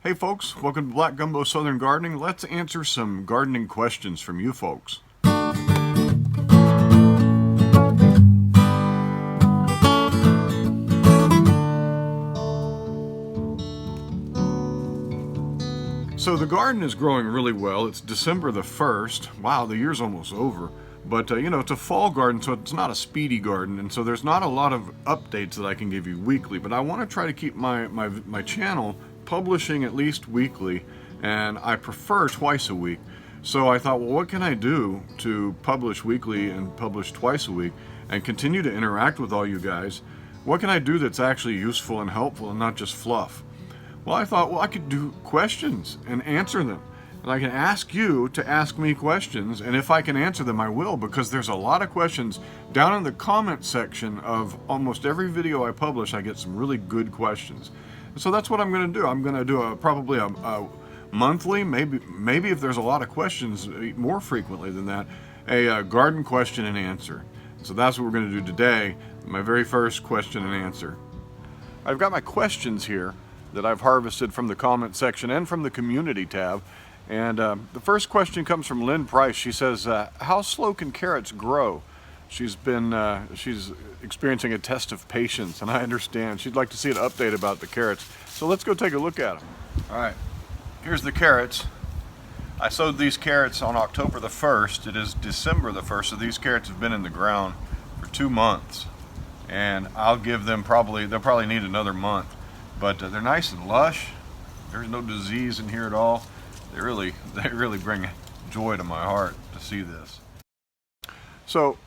Hey folks, welcome to Black Gumbo Southern Gardening. Let's answer some gardening questions from you folks. So the garden is growing really well. It's December the 1st. Wow, the year's almost over. But it's a fall garden, so it's not a speedy garden, and so there's not a lot of updates that I can give you weekly. But I want to try to keep my channel publishing at least weekly, and I prefer twice a week. So I thought, well, what can I do to publish weekly and publish twice a week and continue to interact with all you guys? What can I do that's actually useful and helpful and not just fluff? Well, I thought, well, I could do questions and answer them. And I can ask you to ask me questions, and if I can answer them, I will, because there's a lot of questions. Down in the comment section of almost every video I publish, I get some really good questions. So that's what I'm going to do. I'm going to do probably a monthly, maybe if there's a lot of questions, more frequently than that, a garden question and answer. So that's what we're going to do today, my very first question and answer. I've got my questions here that I've harvested from the comment section and from the community tab. And the first question comes from Lynn Price. She says, how slow can carrots grow? She's experiencing a test of patience, and I understand. She'd like to see an update about the carrots. So let's go take a look at them. All right, here's the carrots. I sowed these carrots on October the 1st. It is December the 1st, so these carrots have been in the ground for 2 months. And I'll give them they'll probably need another month. But they're nice and lush. There's no disease in here at all. They really bring joy to my heart to see this. So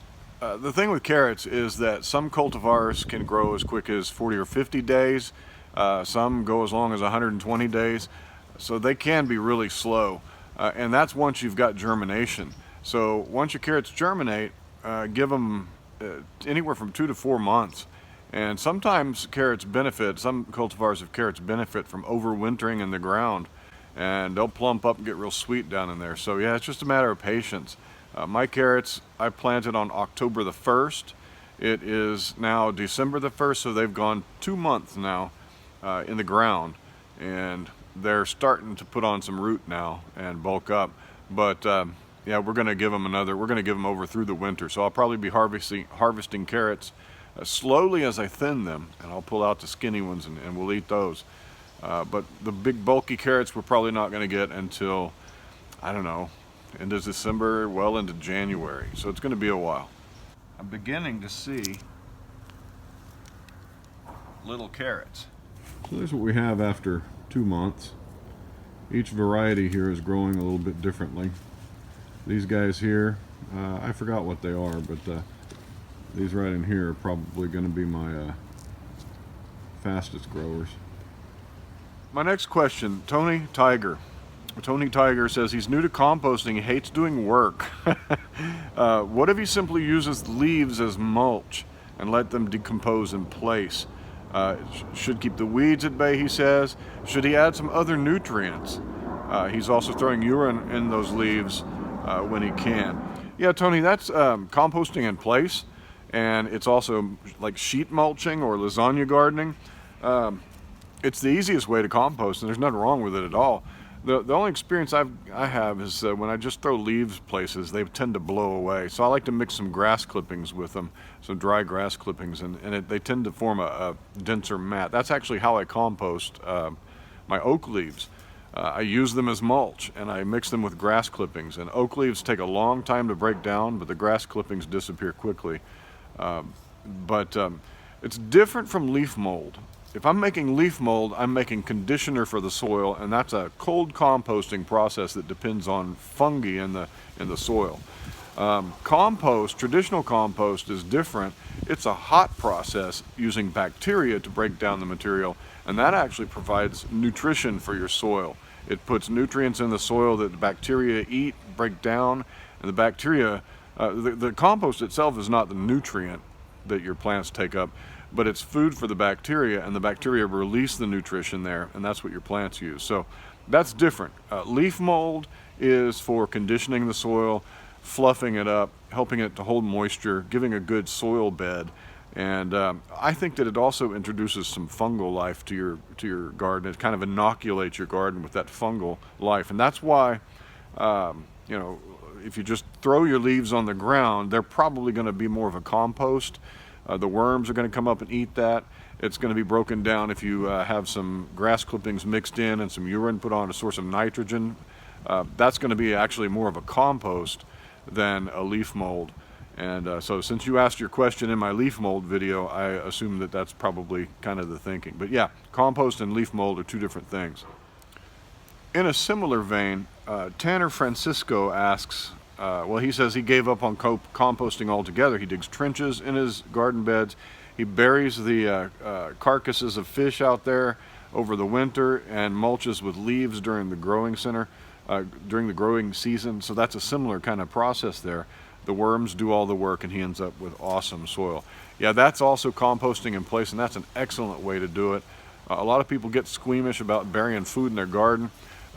the thing with carrots is that some cultivars can grow as quick as 40 or 50 days. Some go as long as 120 days. So they can be really slow. And that's once you've got germination. So once your carrots germinate, give them anywhere from 2 to 4 months. And sometimes carrots benefit, some cultivars of carrots benefit from overwintering in the ground, and they'll plump up and get real sweet down in there. So yeah, it's just a matter of patience. My carrots I planted on October the 1st. It is now December the 1st, so they've gone 2 months now in the ground, and they're starting to put on some root now and bulk up. But yeah, we're going to give them over through the winter. So I'll probably be harvesting carrots slowly as I thin them, and I'll pull out the skinny ones and we'll eat those. But the big bulky carrots we're probably not going to get until, I don't know, into December, well into January. So it's going to be a while. I'm beginning to see little carrots. So there's what we have after 2 months. Each variety here is growing a little bit differently. These guys here, I forgot what they are, but these right in here are probably going to be my fastest growers. My next question, Tony Tiger. Tony Tiger says he's new to composting. He hates doing work. What if he simply uses leaves as mulch and let them decompose in place? Should keep the weeds at bay, he says. Should he add some other nutrients? He's also throwing urine in those leaves when he can. Yeah, Tony, that's composting in place. And it's also like sheet mulching or lasagna gardening. It's the easiest way to compost, and there's nothing wrong with it at all. The only experience I have is when I just throw leaves places, they tend to blow away. So I like to mix some grass clippings with them, some dry grass clippings, and they tend to form a denser mat. That's actually how I compost my oak leaves. I use them as mulch, and I mix them with grass clippings. And oak leaves take a long time to break down, but the grass clippings disappear quickly. It's different from leaf mold. If I'm making leaf mold, I'm making conditioner for the soil, and that's a cold composting process that depends on fungi in the soil. Traditional compost is different. It's a hot process using bacteria to break down the material, and that actually provides nutrition for your soil. It puts nutrients in the soil that the bacteria eat, break down, and the bacteria, the compost itself is not the nutrient that your plants take up, but it's food for the bacteria, and the bacteria release the nutrition there, and that's what your plants use. So that's different. Leaf mold is for conditioning the soil, fluffing it up, helping it to hold moisture, giving a good soil bed, And I think that it also introduces some fungal life to your garden. It kind of inoculates your garden with that fungal life, and that's why you know, if you just throw your leaves on the ground, they're probably going to be more of a compost. The worms are going to come up and eat that. It's going to be broken down if you have some grass clippings mixed in and some urine put on, a source of nitrogen. That's going to be actually more of a compost than a leaf mold. And so since you asked your question in my leaf mold video, I assume that that's probably kind of the thinking. But yeah, compost and leaf mold are two different things. In a similar vein, Tanner Francisco asks, well, he says he gave up on composting altogether. He digs trenches in his garden beds. He buries the carcasses of fish out there over the winter and mulches with leaves during the growing season. So that's a similar kind of process there. The worms do all the work and he ends up with awesome soil. Yeah, that's also composting in place, and that's an excellent way to do it. A lot of people get squeamish about burying food in their garden,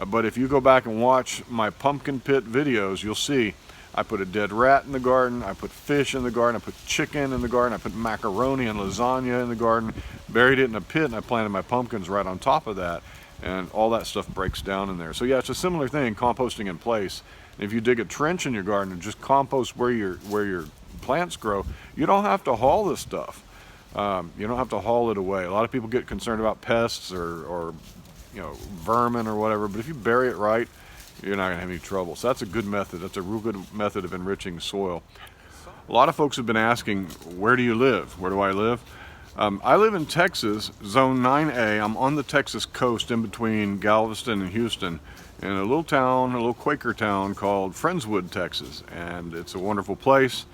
but if you go back and watch my pumpkin pit videos, you'll see I put a dead rat in the garden, I put fish in the garden, I put chicken in the garden, I put macaroni and lasagna in the garden, buried it in a pit, and I planted my pumpkins right on top of that, and all that stuff breaks down in there. So yeah, it's a similar thing, composting in place. If you dig a trench in your garden and just compost where your plants grow, you don't have to haul this stuff. You don't have to haul it away. A lot of people get concerned about pests or you know, vermin or whatever, but if you bury it right, you're not gonna have any trouble. So that's a good method. That's a real good method of enriching soil. A lot of folks have been asking, where do you live? Where do I live? I live in Texas, Zone 9A. I'm on the Texas coast in between Galveston and Houston, in a little town, a little Quaker town called Friendswood, Texas. And it's a wonderful place.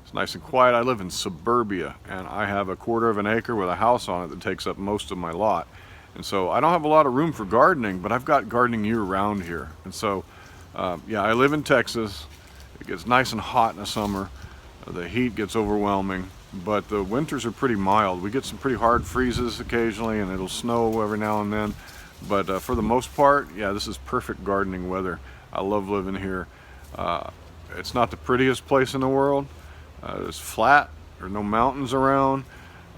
It's nice and quiet. I live in suburbia, and I have a 1/4 of an acre with a house on it that takes up most of my lot. And so I don't have a lot of room for gardening, but I've got gardening year round here. And so, yeah, I live in Texas. It gets nice and hot in the summer. The heat gets overwhelming, but the winters are pretty mild. We get some pretty hard freezes occasionally, and it'll snow every now and then. But for the most part, yeah, this is perfect gardening weather. I love living here. It's not the prettiest place in the world. It's flat, there are no mountains around,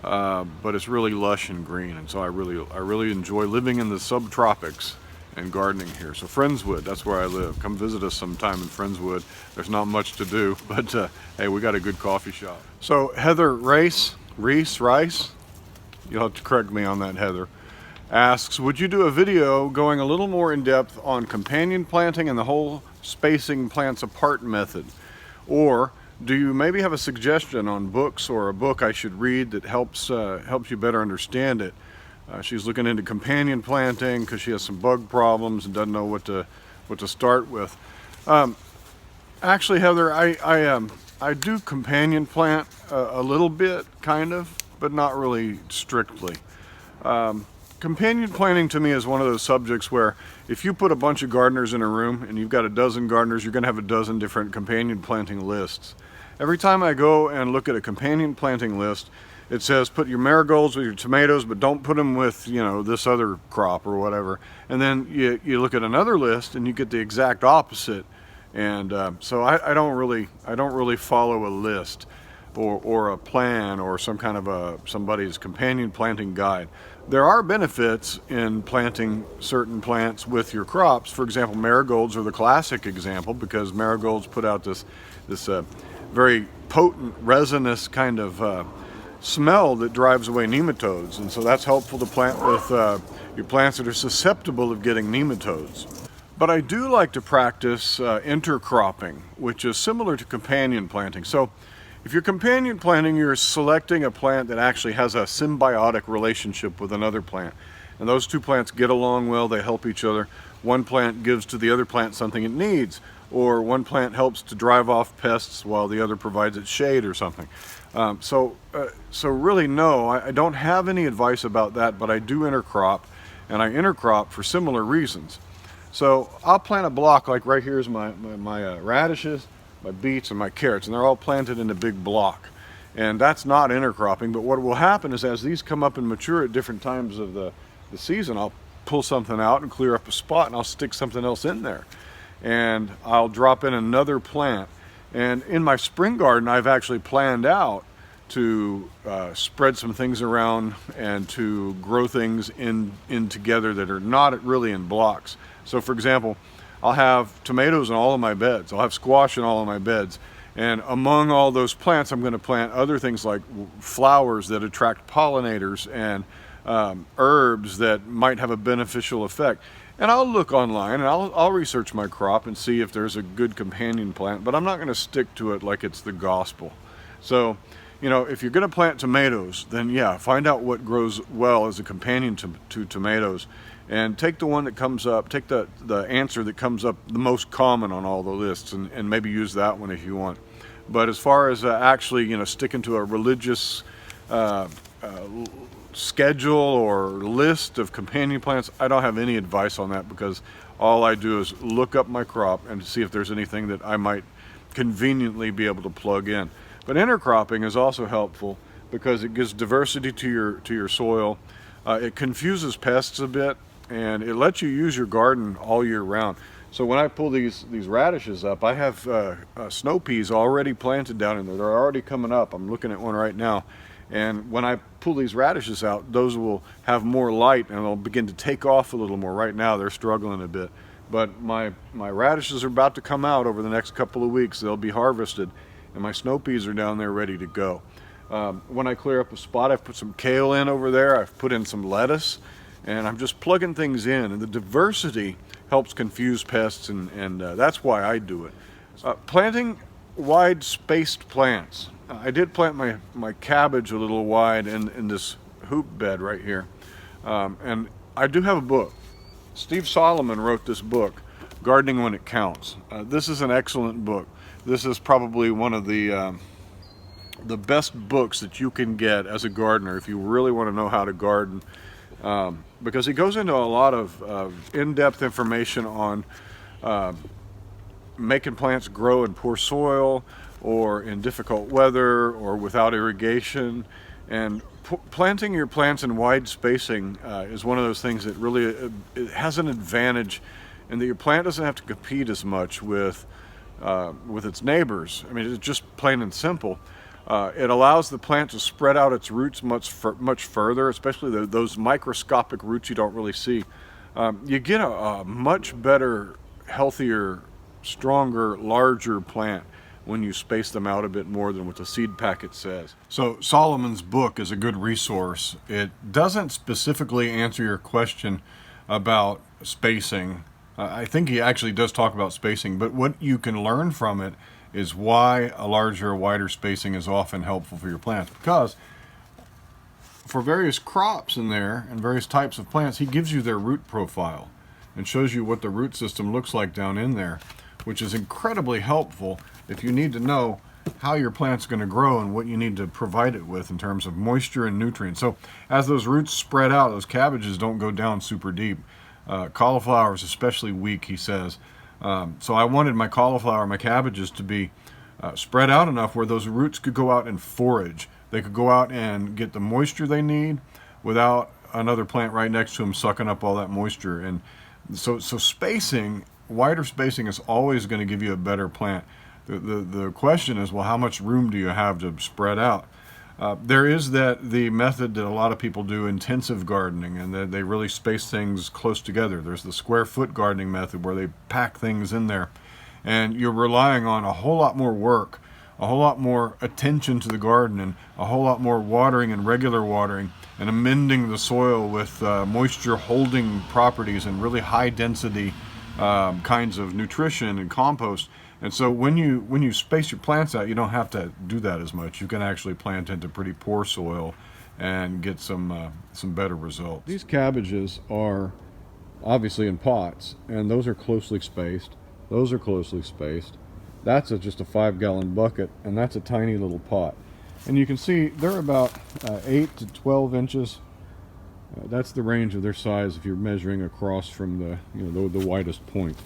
but it's really lush and green, and so I really enjoy living in the subtropics and gardening here. So Friendswood, that's where I live. Come visit us sometime in Friendswood. There's not much to do, but hey, we got a good coffee shop. So Heather Rice, you'll have to correct me on that, Heather, asks, would you do a video going a little more in depth on companion planting and the whole spacing plants apart method? Or do you maybe have a suggestion on books or a book I should read that helps you better understand it? She's looking into companion planting because she has some bug problems and doesn't know what to start with. Actually, Heather, I do companion plant a little bit, kind of, but not really strictly. Companion planting to me is one of those subjects where if you put a bunch of gardeners in a room and you've got a dozen gardeners, you're going to have a dozen different companion planting lists. Every time I go and look at a companion planting list, it says put your marigolds with your tomatoes, but don't put them with, you know, this other crop or whatever. And then you look at another list and you get the exact opposite. And so I don't really follow a list or a plan or some kind of somebody's companion planting guide. There are benefits in planting certain plants with your crops. For example, marigolds are the classic example because marigolds put out this very potent resinous kind of smell that drives away nematodes, and so that's helpful to plant with your plants that are susceptible of getting nematodes. But I do like to practice intercropping, which is similar to companion planting. So if you're companion planting, you're selecting a plant that actually has a symbiotic relationship with another plant. And those two plants get along well, they help each other. One plant gives to the other plant something it needs, or one plant helps to drive off pests while the other provides it shade or something. So really no, I don't have any advice about that, but I do intercrop, and I intercrop for similar reasons. So I'll plant a block, like right here is my radishes, my beets, and my carrots, and they're all planted in a big block. And that's not intercropping, but what will happen is as these come up and mature at different times of the season, I'll pull something out and clear up a spot, and I'll stick something else in there. And I'll drop in another plant. And in my spring garden, I've actually planned out to spread some things around and to grow things in together that are not really in blocks. So for example, I'll have tomatoes in all of my beds, I'll have squash in all of my beds, and among all those plants I'm going to plant other things like flowers that attract pollinators and herbs that might have a beneficial effect. And I'll look online and I'll research my crop and see if there's a good companion plant, but I'm not going to stick to it like it's the gospel. So, you know, if you're going to plant tomatoes, then yeah, find out what grows well as a companion to tomatoes, and take the one that comes up, take the answer that comes up the most common on all the lists, and maybe use that one if you want. But as far as actually, you know, sticking to a religious schedule or list of companion plants, I don't have any advice on that, because all I do is look up my crop and see if there's anything that I might conveniently be able to plug in. But intercropping is also helpful because it gives diversity to your soil. It confuses pests a bit, and it lets you use your garden all year round. So when I pull these radishes up, I have snow peas already planted down in there. They're already coming up. I'm looking at one right now. And when I pull these radishes out, those will have more light and they'll begin to take off a little more. Right now they're struggling a bit. But my radishes are about to come out over the next couple of weeks. They'll be harvested, and my snow peas are down there ready to go. When I clear up a spot, I've put some kale in over there. I've put in some lettuce, and I'm just plugging things in. And the diversity helps confuse pests, and that's why I do it. Planting wide spaced plants. I did plant my cabbage a little wide in this hoop bed right here. And I do have a book. Steve Solomon wrote this book, Gardening When It Counts. This is an excellent book. This is probably one of the best books that you can get as a gardener if you really want to know how to garden, because he goes into a lot of in-depth information on making plants grow in poor soil or in difficult weather or without irrigation. And planting your plants in wide spacing is one of those things that really it has an advantage in that your plant doesn't have to compete as much with its neighbors. I mean, it's just plain and simple. It allows the plant to spread out its roots much further, especially those microscopic roots you don't really see. You get a much better, healthier, stronger, larger plant when you space them out a bit more than what the seed packet says. So Solomon's book is a good resource. It doesn't specifically answer your question about spacing. I think he actually does talk about spacing, but what you can learn from it is why a larger, wider spacing is often helpful for your plants. Because for various crops in there and various types of plants, he gives you their root profile and shows you what the root system looks like down in there, which is incredibly helpful if you need to know how your plant's going to grow and what you need to provide it with in terms of moisture and nutrients. So as those roots spread out, those cabbages don't go down super deep. Cauliflower is especially weak, he says. So I wanted my cauliflower, my cabbages to be spread out enough where those roots could go out and forage. They could go out and get the moisture they need without another plant right next to them sucking up all that moisture. And so spacing, wider spacing is always going to give you a better plant. The question is, well, how much room do you have to spread out? There is the method that a lot of people do, intensive gardening, and they really space things close together. There's the square foot gardening method where they pack things in there, and you're relying on a whole lot more work, a whole lot more attention to the garden, and a whole lot more watering and regular watering, and amending the soil with moisture holding properties and really high density kinds of nutrition and compost. And so when you space your plants out, you don't have to do that as much. You can actually plant into pretty poor soil and get some better results. These cabbages are obviously in pots, and those are closely spaced. Those are closely spaced. That's just a 5-gallon bucket, and that's a tiny little pot. And you can see they're about 8 to 12 inches. That's the range of their size if you're measuring across from the widest point.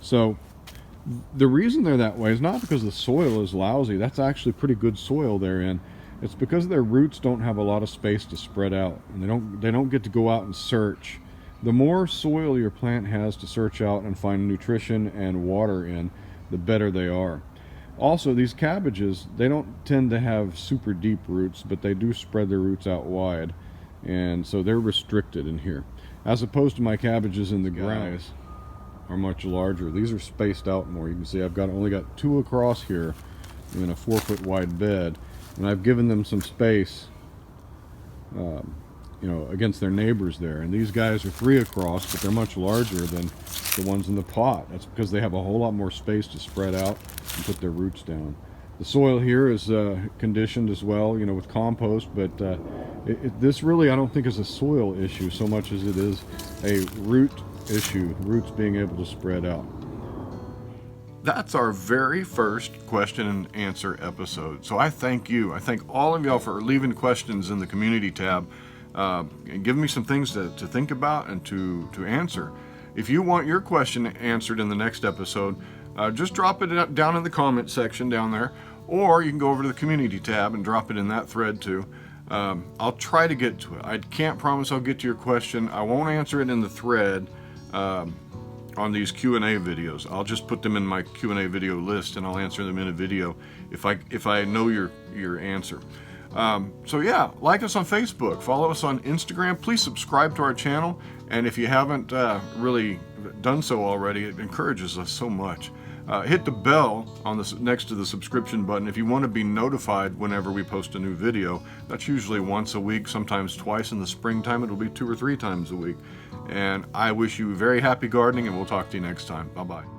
So the reason they're that way is not because the soil is lousy. That's actually pretty good soil they're in. It's because their roots don't have a lot of space to spread out, and they don't get to go out and search. The more soil your plant has to search out and find nutrition and water in, the better they are. Also, these cabbages, they don't tend to have super deep roots, but they do spread their roots out wide, and so they're restricted in here. As opposed to my cabbages in the ground are much larger. These are spaced out more. You can see I've only got 2 across here in a 4-foot wide bed, and I've given them some space, you know, against their neighbors there. And these guys are 3 across, but they're much larger than the ones in the pot. That's because they have a whole lot more space to spread out and put their roots down. The soil here is conditioned as well, you know, with compost, but this really, I don't think, is a soil issue so much as it is a root issue, roots being able to spread out. That's our very first question and answer episode. So I thank you. I thank all of y'all for leaving questions in the community tab and giving me some things to think about and to answer. If you want your question answered in the next episode, just drop it down in the comment section down there, or you can go over to the community tab and drop it in that thread too. I'll try to get to it. I can't promise I'll get to your question. I won't answer it in the thread on these Q&A videos. I'll just put them in my Q&A video list, and I'll answer them in a video if I know your answer. So yeah, like us on Facebook, follow us on Instagram, please subscribe to our channel, and if you haven't really done so already, it encourages us so much. Hit the bell on next to the subscription button if you want to be notified whenever we post a new video. That's usually once a week, sometimes twice. In the springtime it'll be 2 or 3 times a week. And I wish you very happy gardening, and we'll talk to you next time. Bye-bye.